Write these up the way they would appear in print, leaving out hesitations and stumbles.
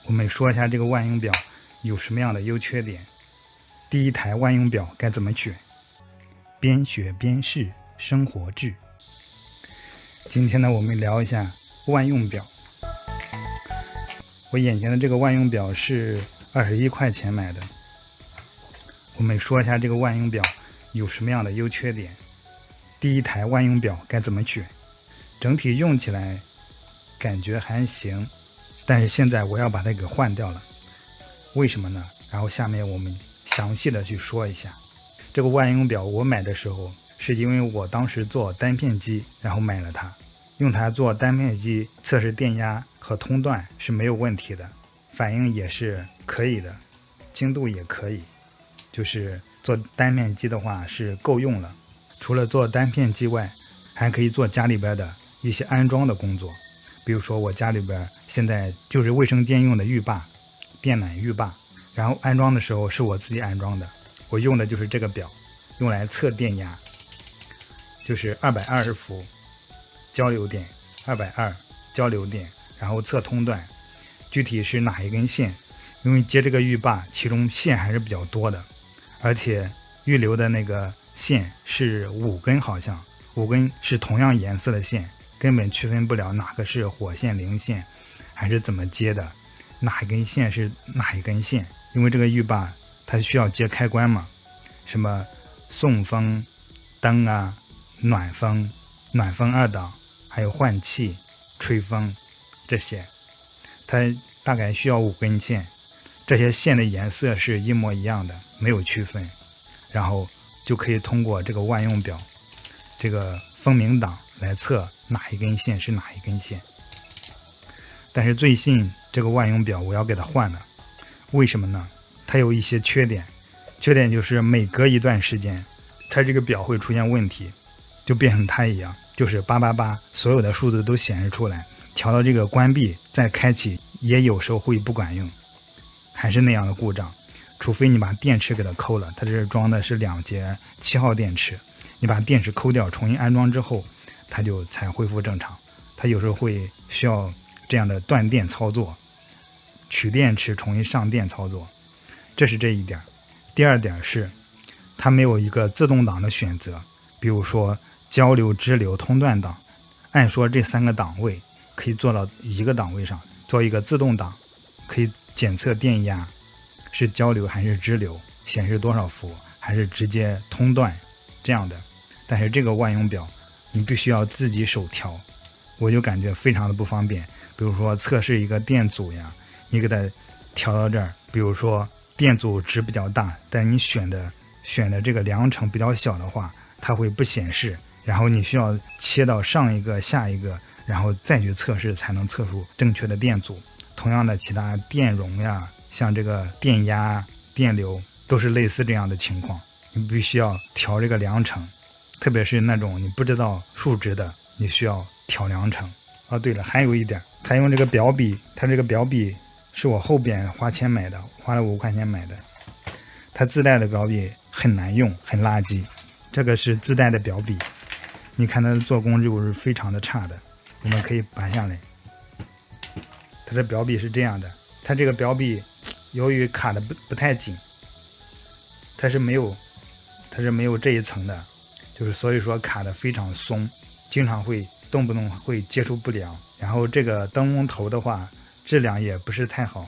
我們說一下這個萬用表有什麼樣的優缺點。第一台萬用表該怎麼選？邊學邊試，生活志。今天呢，我們聊一下萬用表。我眼前的这个万用表是21塊錢買的。我們說一下這個萬用表有什麼樣的優缺點。第一台萬用表該怎麼選？整體用起來感覺還行，但是現在我要把它給換掉了。為什麼呢？然後下面我們詳細的去說一下。這個萬用表我買的時候是因為我當時做單片機，然後買了它。用它做單片機測試電壓和通斷是沒有問題的，反應也是可以的，精度也可以，就是做單片機的話是夠用了。除了做單片机外，還可以做家裡邊的一些安裝的工作。比如說我家裡邊現在就是衛生間用的浴霸，電暖浴霸，然後安裝的時候是我自己安裝的，我用的就是這個表，用來測電壓，就是220伏交流點，220交流點，然後測通斷，具體是哪一根線，因為接這個浴霸其中線還是比較多的，而且預留的那個線是5根，好像5根是同樣顏色的線，根本區分不了哪個是火線零線還是怎麼接的，哪一根線是哪一根線。因為這個浴霸它需要接開關嘛，什麼送風燈啊，暖風2檔，還有換氣吹風，這些它大概需要5根線，這些線的顏色是一模一樣的，沒有區分，然後就可以通過這個萬用表這個風明檔來測哪一根線是哪一根線。但是最近這個萬用表我要給它換了，為什麼呢？它有一些缺點，缺點就是每隔一段時間它這個表會出現問題，就變成它一樣，就是888所有的數字都顯示出來，調到這個關閉再開啟也有時候會不管用，還是那樣的故障。除非你把電池給它摳了，它這是裝的是2節7號電池，你把電池摳掉重新安裝之後，它就才恢復正常。它有時候會需要這樣的斷電操作，取電池重新上電操作，這是這一點。第二點是它沒有一個自動擋的選擇，比如說交流、支流、通斷檔，按說這3個檔位可以做到一個檔位上做一個自動擋，可以檢測電壓是交流還是支流，顯示多少伏，還是直接通斷這樣的。但是這個萬用表你必須要自己手調，我就感覺非常的不方便。比如說測試一個電阻呀，你給它調到這兒，比如說電阻值比較大，但你選的這個量程比較小的話，它会不顯示，然後你需要切到上一個下一個，然後再去測試才能測出正確的電阻。同樣的其他電容呀，像這個電壓、電流都是類似這樣的情況，你必須要調這個量程，特別是那種你不知道數值的，你需要調量程。對了，還有一點，它用這個表筆，它這個表筆是我後邊花錢買的，花了5塊錢買的。它自帶的表筆很難用，很垃圾。這個是自帶的表筆，你看它的做工就是非常的差的。我們可以拔下來，它的表筆是這樣的，它這個表筆由於卡的不太緊，它是沒有這一層的，就是所以說卡的非常鬆，經常會動不動會接觸不良。然後這個燈籠頭的話質量也不是太好，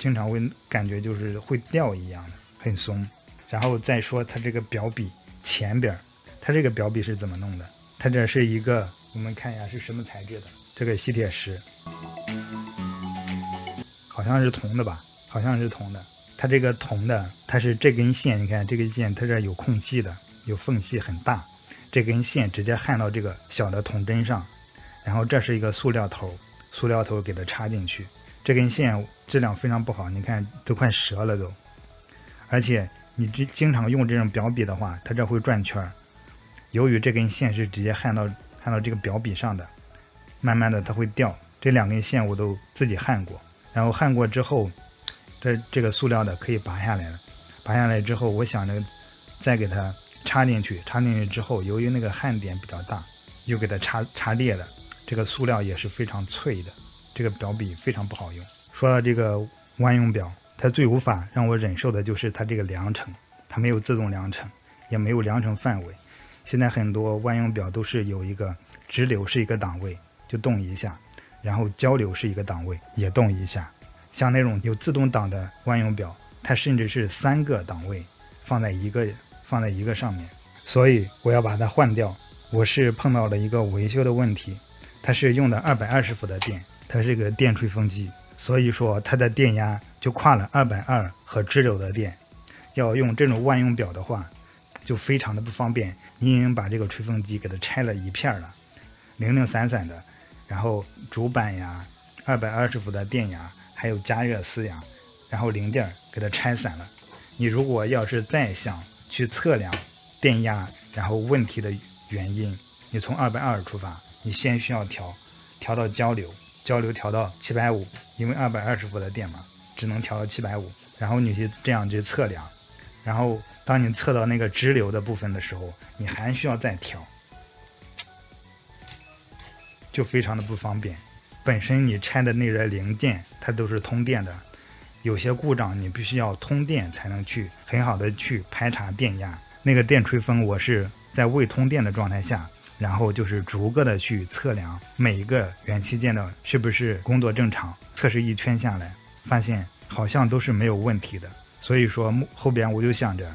經常會感覺就是會掉一樣的，很鬆。然後再說它這個表筆前邊，它這個表筆是怎麼弄的？它這是一個，我們看一下是什麼材質的，這個吸鐵石好像是銅的吧，好像是銅的。它這個銅的，它是這根線，你看這根線它這有空隙的，有縫隙很大，這根線直接焊到這個小的銅針上，然後這是一個塑料頭給它插進去。這根線質量非常不好，你看都快折了都。而且你經常用這種表筆的話，它这會轉圈。由於這根線是直接焊到這個表筆上的，慢慢的它會掉。這2根線我都自己焊過，然後焊過之後，這個塑料的可以拔下來了。拔下來之後，我想着再給它插進去之後，由於那個焊點比較大，又給它插裂了。這個塑料也是非常脆的，這個表筆非常不好用。說到這個萬用表，它最无法讓我忍受的就是它这個量程，它没有自动量程，也没有量程範圍。現在很多萬用表都是有一個直流是一個檔位，就動一下，然後交流是一個檔位，也動一下。像那種有自動擋的萬用表，它甚至是3個檔位放在一個上面，所以我要把它換掉。我是碰到了一個維修的問題，它是用的220伏的電，它是個電吹風機，所以說它的電壓就跨了220和直流的電。要用這種萬用表的話，就非常的不方便。你已經把這個吹風機給它拆了一片了，零零散散的，然後主板呀、220伏的電压，還有加熱丝呀，然後零件給它拆散了。你如果要是再想去測量電壓，然後問題的原因，你從220出發，你先需要調到交流調到750，因為220伏的電嘛，只能調到750，然後你去这樣去測量，然後當你測到那個直流的部分的時候，你還需要再調，就非常的不方便。本身你拆的那些零件它都是通電的，有些故障你必須要通電才能去很好的去排查電压。那個電吹風我是在未通電的狀態下，然後就是逐個的去測量每一個元器件的是不是工作正常，測試一圈下来發現好像都是沒有問題的。所以說後邊我就想着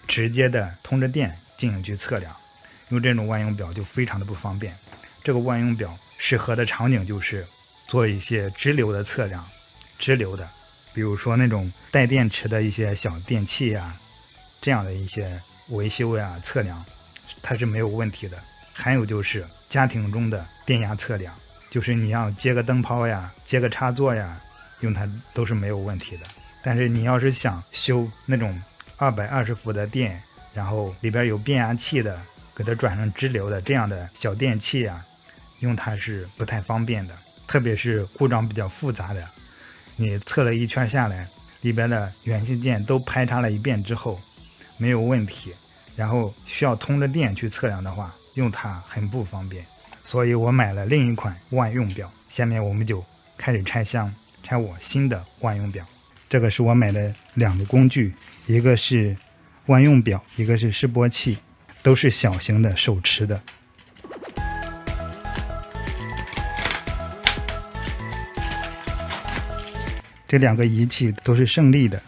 直接的通着電進行去測量，用這種萬用表就非常的不方便。這個萬用表適合的場景就是做一些直流的測量，直流的，比如說那種帶電池的一些小電器呀，這樣的一些維修呀測量，它是沒有問題的。還有就是家庭中的電壓測量，就是你要接個燈泡呀，接個插座呀，用它都是沒有問題的。但是你要是想修那種220伏的電，然後裡邊有变壓器的，給它轉成直流的這樣的小電器啊，用它是不太方便的。特別是故障比較複雜的，你測了一圈下來，裡邊的元器件都排查了一遍之後沒有問題，然後需要通着電去測量的話，用它很不方便。所以我買了另一款萬用表。下面我们就開始拆箱，拆我新的萬用表。這個是我買的2個工具，一個是萬用表，一個是示波器，都是小型的手持的。這2個儀器都是勝利的。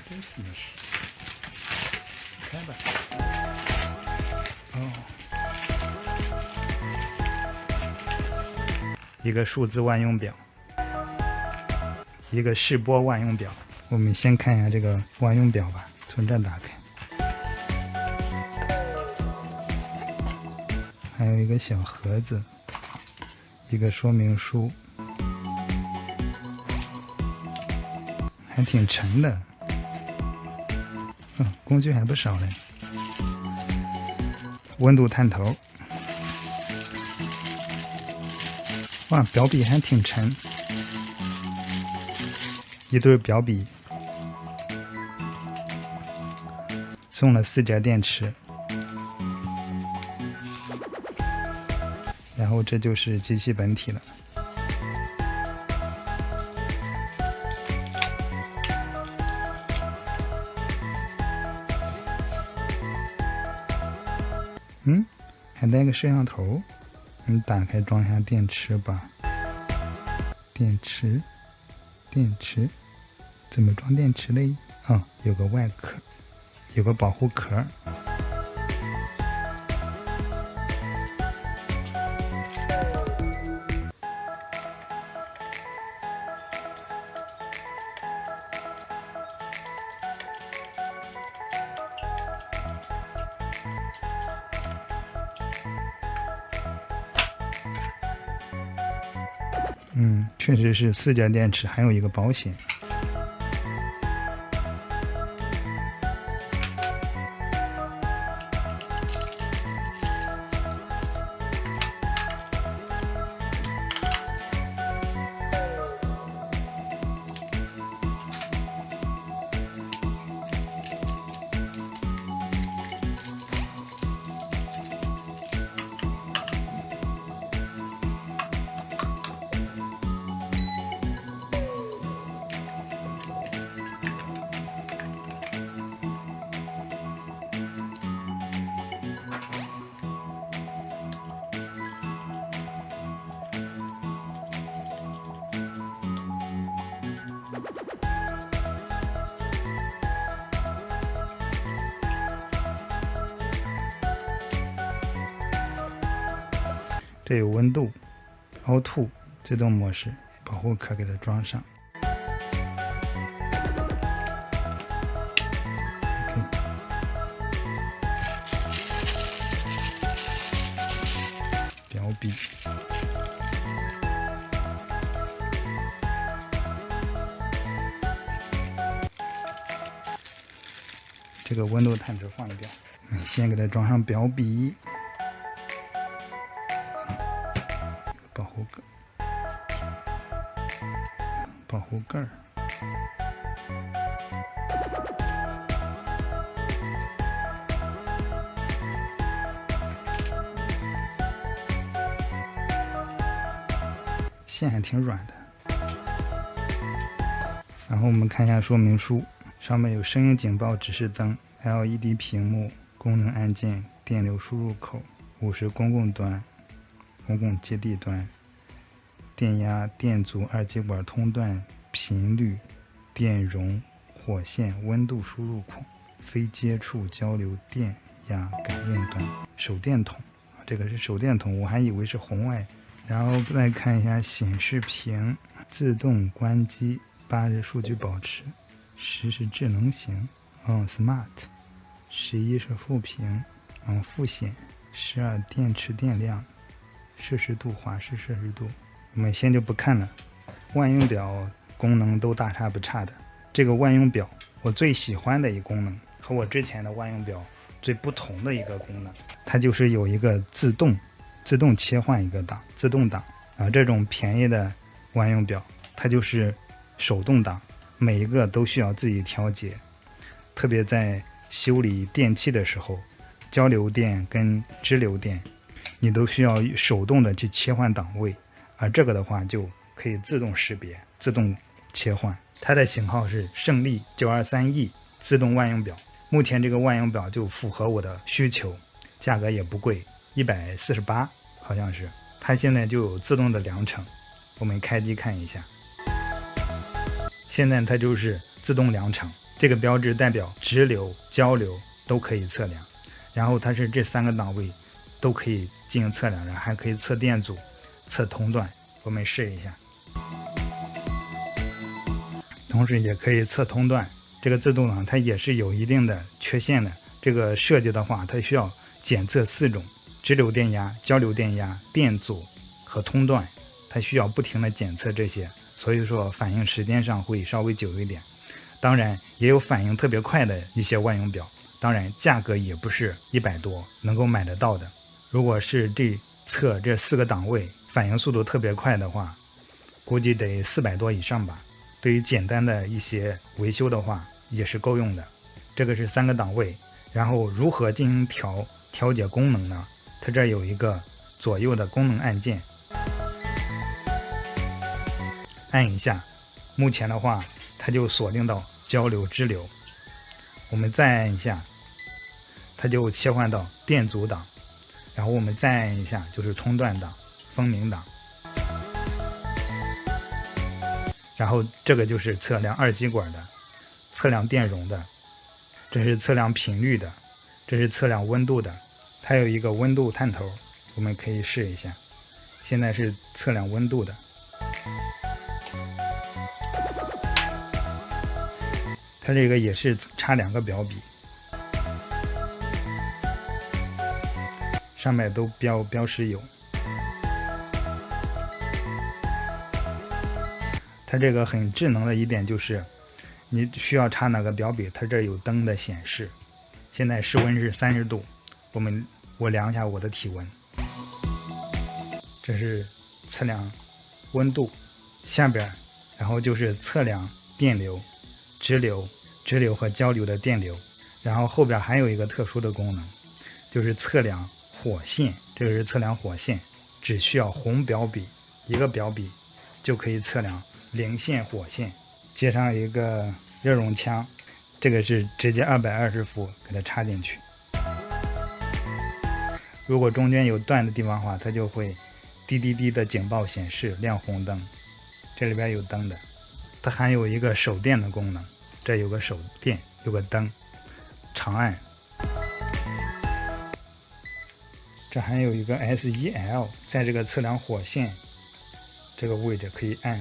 这是什么事？撕開吧。哦，一個數字萬用表，一個示波萬用表。我們先看一下這個萬用表吧，從這打開。還有一個小盒子，一個說明書，還挺沉的。工具還不少嘞。溫度探頭，哇，表筆還挺沉。一對表筆，送了4節電池。然後這就是機器本體了。還帶個攝像頭，你打開裝一下電池吧。電池，怎麼裝電池嘞？有個外殼，有個保護殼。確實是4节電池，還有一個保險。这有温度 Auto 自动模式，保护壳给它装上。表笔。这个温度探测放掉，先给它装上表笔。保护盖儿，线还挺软的。然后我们看一下说明书，上面有声音警報指示燈、LED 屏幕、功能按鍵、電流輸入口、50公共端、公共接地端。電壓、電阻、二極管通斷、頻率、電容、火線、溫度輸入孔、非接觸交流電壓感應端、手電筒，這個是手電筒，我還以為是紅外。然後再看一下顯示屏，自動關機，8日數據保持，10是智能型，Smart， 11是負屏，負顯，12電池電量，攝氏度、華氏攝氏度。我們先就不看了，萬用表功能都大差不差的。這個萬用表我最喜歡的一個功能，和我之前的萬用表最不同的一個功能，它就是有一個自動切換一個檔，自動檔啊。這種便宜的萬用表，它就是手動檔，每一個都需要自己調節。特別在修理電器的時候，交流電跟直流電，你都需要手動的去切換檔位。而這個的話就可以自動識別、自動切換。它的型號是勝利 923E 自動萬用表。目前這個萬用表就符合我的需求，價格也不貴，148好像是。它現在就有自動的量程，我們開機看一下。現在它就是自動量程，這個標誌代表直流、交流都可以測量。然後它是這3個檔位都可以進行測量，然後還可以測電阻、測通斷，我們試一下。同時也可以測通斷。這個自動檔它也是有一定的缺陷的。這個設計的話，它需要檢測4種：直流電壓、交流電壓、電阻和通斷，它需要不停的檢測這些，所以說反應時間上會稍微久一點。當然也有反應特別快的一些萬用表，當然價格也不是100多能夠買得到的。如果是測這4個檔位反應速度特別快的話，估計得400多以上吧。對於簡單的一些維修的話也是夠用的。這個是3個檔位，然後如何進行調節功能呢？它這有一個左右的功能按鍵，按一下，目前的話它就鎖定到交流直流。我們再按一下，它就切換到電阻檔，然後我們再按一下就是通斷檔、分明檔。然後這個就是測量二極管的，測量電容的，這是測量頻率的，這是測量溫度的。它有一個溫度探頭，我們可以試一下。現在是測量溫度的。它這個也是插2個表筆，上面都標識有。它这個很智能的一點就是你需要插哪個表筆，它這有燈的顯示。現在室溫是30度，我量一下我的體溫，這是測量溫度。下邊然後就是測量電流、直流和交流的電流。然後後邊還有一個特殊的功能，就是測量火線。這個是測量火線，只需要紅表筆一個表筆就可以測量零線火線。接上一個熱熔槍，這個是直接220伏給它插進去。如果中間有斷的地方的話，它就會滴滴滴的警報顯示亮紅燈。這裡邊有燈的，它還有一個手電的功能，這有個手電，有個燈，長按。這還有一個 SEL， 在這個測量火線這個位置可以按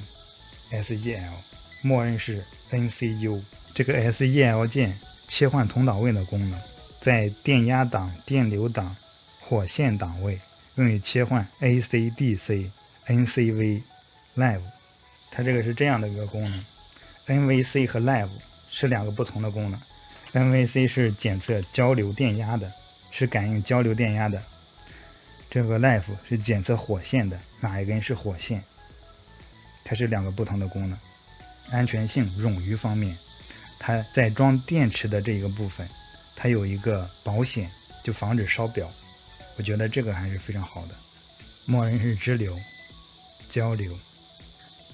SEL， 默認是 NCU。這個 SEL 鍵切換同檔位的功能，在電壓檔、電流檔、火線檔位用於切換 AC、DC、NCV、Live。它這個是這樣的一個功能。NVC 和 Live 是2個不同的功能。NVC 是檢測交流電壓的，是感應交流電壓的。這個 Live 是檢測火線的，哪一根是火線。它是2個不同的功能。安全性冗餘方面，它在裝電池的這個部分，它有一個保險，就防止燒表。我覺得這個還是非常好的。默認是直流、交流。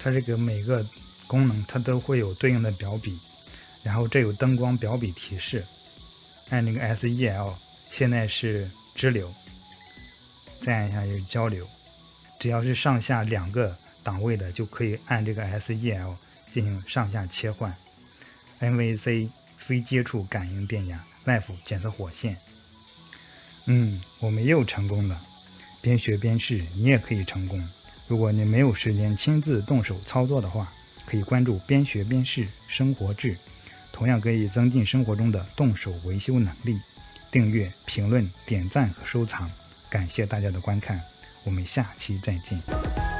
它這個每個功能它都会有對應的表筆，然後這有燈光表筆提示。按那個 SEL， 現在是直流，再按一下就是交流。只要是上下2個檔位的，就可以按這個 SEL 進行上下切換。NVC 非接觸感應電壓， Live 檢測火線。我們又成功了。邊學邊試，你也可以成功。如果你沒有時間親自動手操作的話，可以關注邊學邊試生活誌，同樣可以增進生活中的動手維修能力。訂閱、評論、點讚和收藏，感謝大家的觀看，我們下期再見。